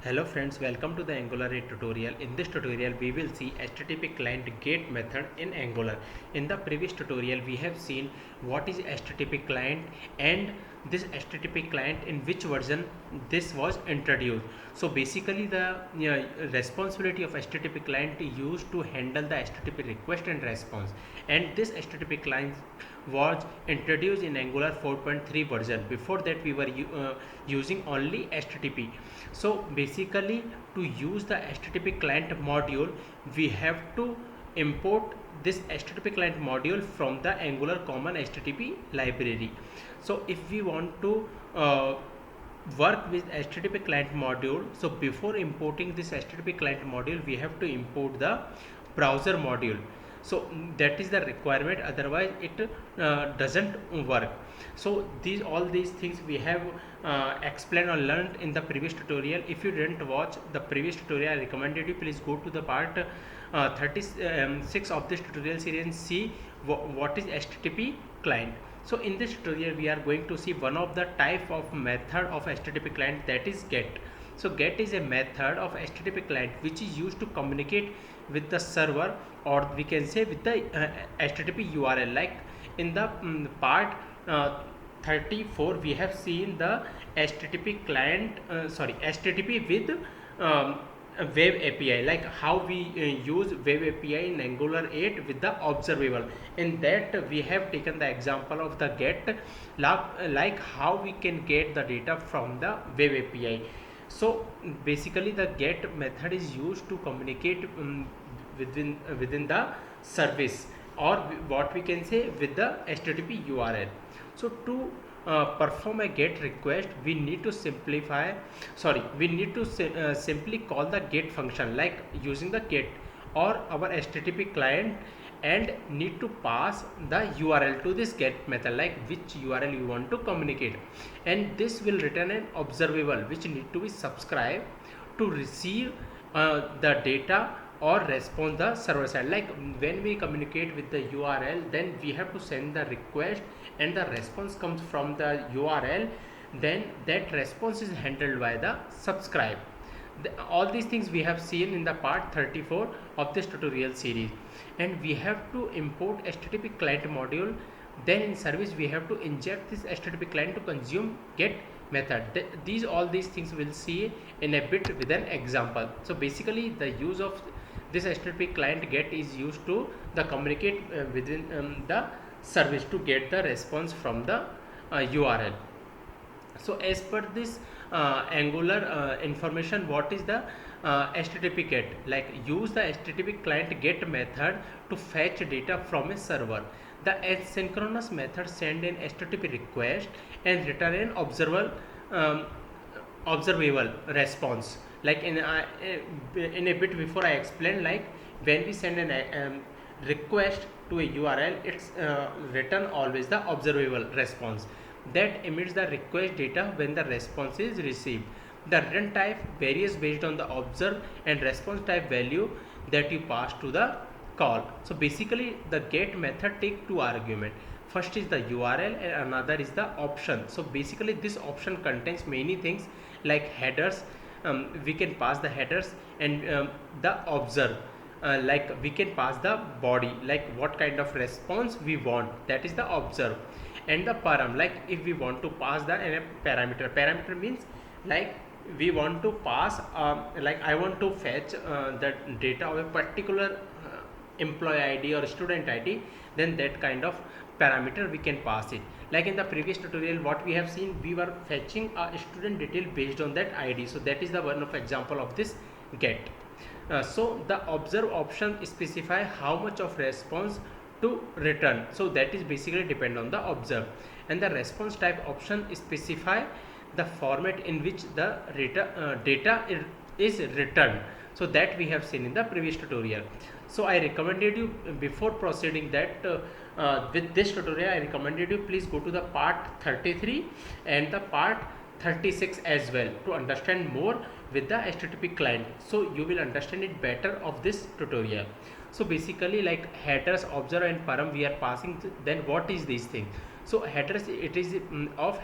Hello friends, welcome to the Angular 8 tutorial. In this tutorial, we will see HTTP client GET method in Angular. In the previous tutorial, we have seen what is HTTP client and this HTTP client in which version this was introduced. So basically the responsibility of HTTP client is used to handle the HTTP request and response, and this HTTP client was introduced in Angular 4.3 version. Before that we were using only HTTP. So basically to use the HTTP client module, we have to import this HTTP client module from the Angular common HTTP library. So if we want to work with HTTP client module, so before importing this HTTP client module, we have to import the browser module. So that is the requirement, otherwise it doesn't work. So all these things we have explained or learned in the previous tutorial. If you didn't watch the previous tutorial, I recommended you please go to the part 36 of this tutorial series and see what is HTTP client. So in this tutorial we are going to see one of the type of method of HTTP client, that is GET. So GET is a method of HTTP client which is used to communicate with the server, or we can say with the HTTP URL. Like in the part 34 we have seen the HTTP client HTTP with web API, like how we use web API in Angular 8 with the observable. In that we have taken the example of the GET, like how we can get the data from the web API. So basically the GET method is used to communicate within the service, or what we can say with the HTTP URL. So to perform a GET request, we need to simply call the GET function, like using the GET or our HTTP client, and need to pass the URL to this GET method, like which URL you want to communicate, and this will return an observable which need to be subscribed to receive the data or respond the server side. Like when we communicate with the URL, then we have to send the request and the response comes from the URL, then that response is handled by the subscribe. All these things we have seen in the part 34 of this tutorial series, and we have to import HTTP client module. Then in service we have to inject this HTTP client to consume GET method. All these things we'll see in a bit with an example. So basically the use of this HTTP client GET is used to the communicate within the service to get the response from the URL. So as per this Angular information, what is the HTTP GET? Like use the HTTP client GET method to fetch data from a server. The asynchronous method send an HTTP request and return an observable response. Like in a bit before I explained, like when we send an request to a URL, it's return always the observable response that emits the request data when the response is received. The return type varies based on the observe and response type value that you pass to the call. So basically the GET method take two arguments. First is the URL and another is the option. So basically this option contains many things like headers. We can pass the headers, and the observe, like we can pass the body, like what kind of response we want, that is the observe, and the param, like if we want to pass the parameter means like we want to pass like I want to fetch the data of a particular employee ID or student ID, then that kind of parameter we can pass it. Like in the previous tutorial what we have seen, we were fetching a student detail based on that ID. So that is the one of example of this GET. So the observe option specify how much of response to return, so that is basically depend on the observe, and the response type option specify the format in which the data is returned. So that we have seen in the previous tutorial. So I recommended you, before proceeding that with this tutorial, I recommended you please go to the part 33 and the part 36 as well to understand more with the HTTP client, so you will understand it better of this tutorial. So basically like headers, observer and param we are passing. Then what is this thing? So headers, it is of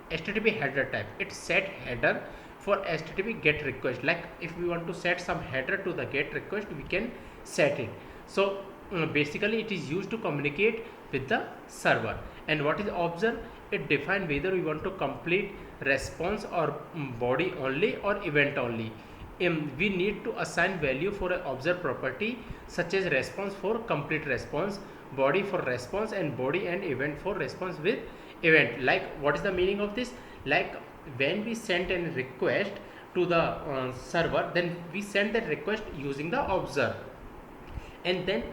HTTP header type. It set header for HTTP GET request. Like if we want to set some header to the GET request, we can set it. So basically it is used to communicate with the server. And what is observe? It defines whether we want to complete response or body only or event only. We need to assign value for an observe property such as response for complete response, body for response, and body and event for response with event. Like what is the meaning of this? Like when we send a request to the server, then we send that request using the observe. And then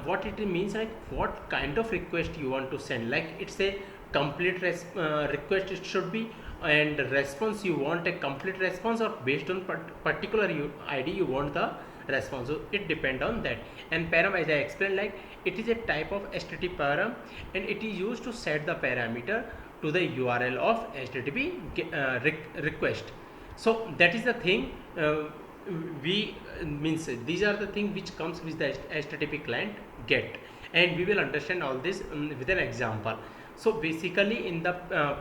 what it means, like what kind of request you want to send. Like it's a complete request it should be, and response you want a complete response, or based on particular id you want the response. So it depend on that. And param, as I explained, like it is a type of HTTP param, and it is used to set the parameter to the URL of HTTP request. So that is the thing. We means these are the thing which comes with the HTTP client GET, and we will understand all this with an example. So basically in the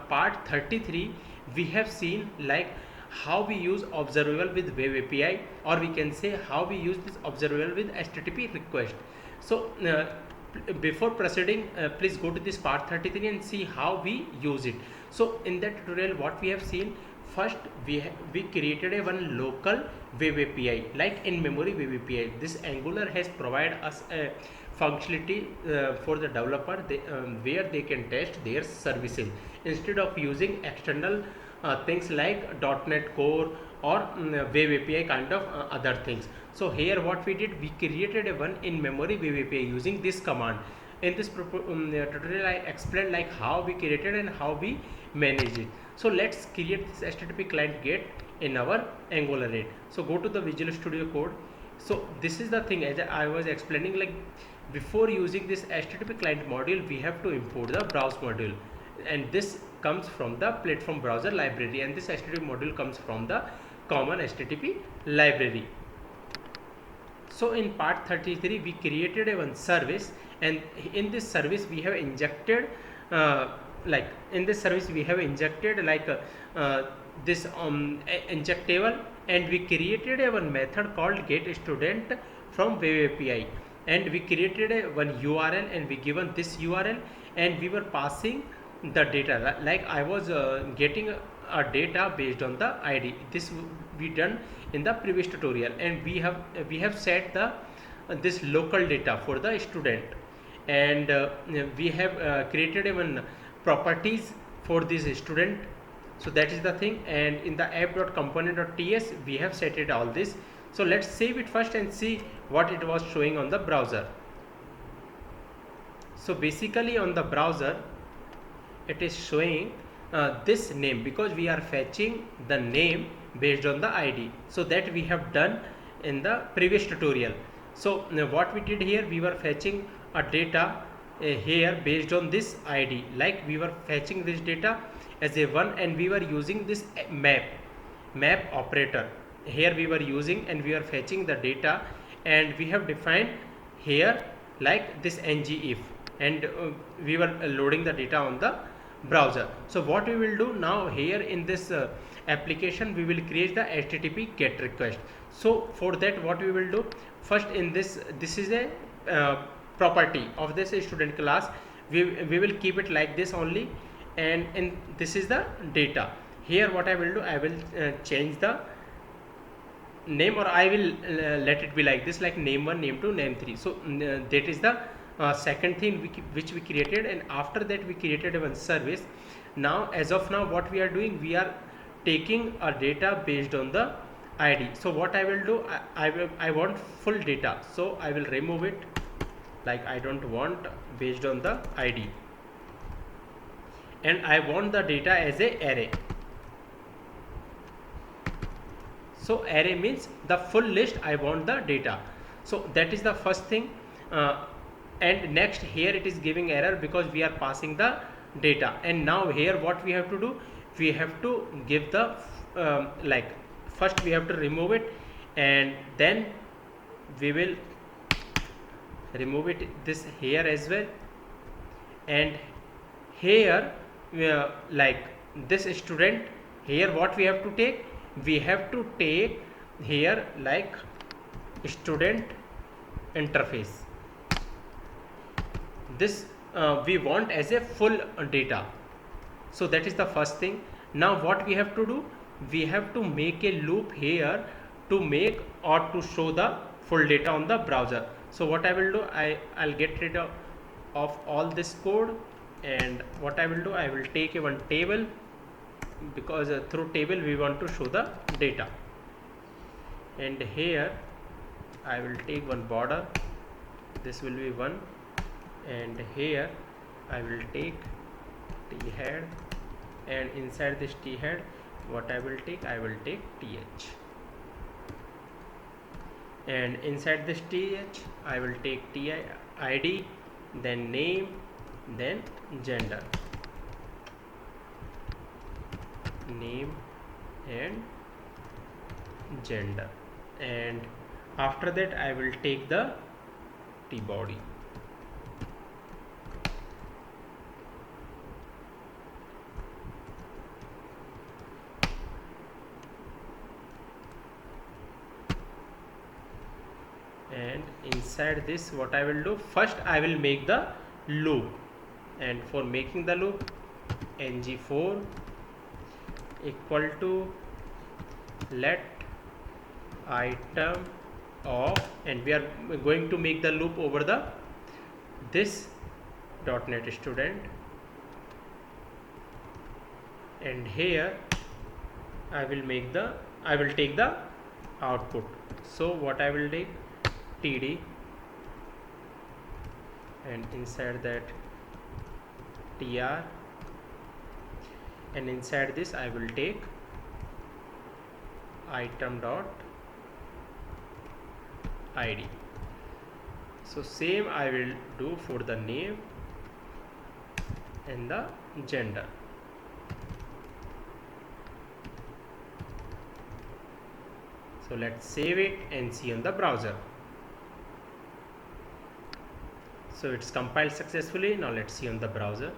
part 33 we have seen like how we use observable with web API, or we can say how we use this observable with HTTP request. So before proceeding, please go to this part 33 and see how we use it. So in that tutorial what we have seen, first we created a one local web API, like in memory web API. This Angular has provided us a functionality for the developer where they can test their services instead of using external things like .NET Core or web API kind of other things. So here what we did, we created a one in memory web API using this command. In this tutorial I explained like how we created and how we manage it. So let's create this HTTP client GET in our Angular 8. So go to the Visual Studio Code. So this is the thing, as I was explaining, like before using this HTTP client module we have to import the browse module, and this comes from the platform browser library, and this HTTP module comes from the common HTTP library. So in part 33 we created a one service, and in this service we have injected this injectable, and we created a one method called get student from web API, and we created a one URL, and we given this URL, and we were passing the data. Like I was getting a data based on the ID. This we done in the previous tutorial, and we have set the this local data for the student, and we have created even properties for this student. So that is the thing. And in the app.component.ts we have set it all this. So let's save it first and see what it was showing on the browser. So basically on the browser it is showing this name, because we are fetching the name based on the ID. So that we have done in the previous tutorial. So what we did here, we were fetching a data here based on this ID. Like we were fetching this data as a one, and we were using this map operator here we were using, and we are fetching the data, and we have defined here like this ngIf, and we were loading the data on the browser. So what we will do now here in this application, we will create the HTTP GET request. So for that what we will do, first in this is a property of this student class. We will keep it like this only, and in this is the data. Here what I will do, I will change the name, or I will let it be like this, like name1, name2, name3. So that is the second thing which we created, and after that we created one service. Now as of now what we are doing, we are taking a data based on the ID. So what I will do, I want full data, so I will remove it. Like I don't want based on the ID, and I want the data as a array. So array means the full list, I want the data. So that is the first thing. And next here it is giving error because we are passing the data. And now here what we have to do, we have to give the like first we have to remove it, and then we will remove it this here as well. And here like this student, here what we have to take, we have to take here like student interface. This we want as a full data. So that is the first thing. Now what we have to do, we have to make a loop here to make or to show the full data on the browser. So what I will do, I'll get rid of all this code, and what I will do, I will take a one table, because through table we want to show the data, and here I will take one border, this will be 1, and here I will take t head, and inside this t head what I will take, I will take th, and inside this th I will take t id, then name, then gender, name and gender, and after that I will take the t body. And inside this what I will do, first I will make the loop, and for making the loop ng4 equal to let item of, and we are going to make the loop over the this .NET student, and here I will take the output. So what I will take, td, and inside that tr, and inside this I will take item dot id. So same I will do for the name and the gender. So let's save it and see on the browser. So it's compiled successfully. Now let's see on the browser.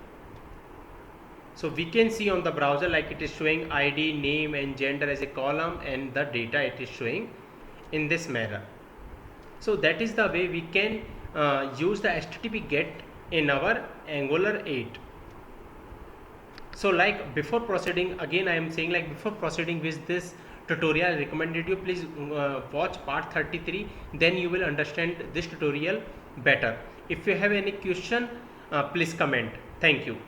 So we can see on the browser like it is showing ID, name and gender as a column, and the data it is showing in this manner. So that is the way we can use the HTTP GET in our Angular 8. So like before proceeding, again I am saying, like before proceeding with this tutorial, I recommended you please watch part 33, then you will understand this tutorial better. If you have any question, please comment. Thank you.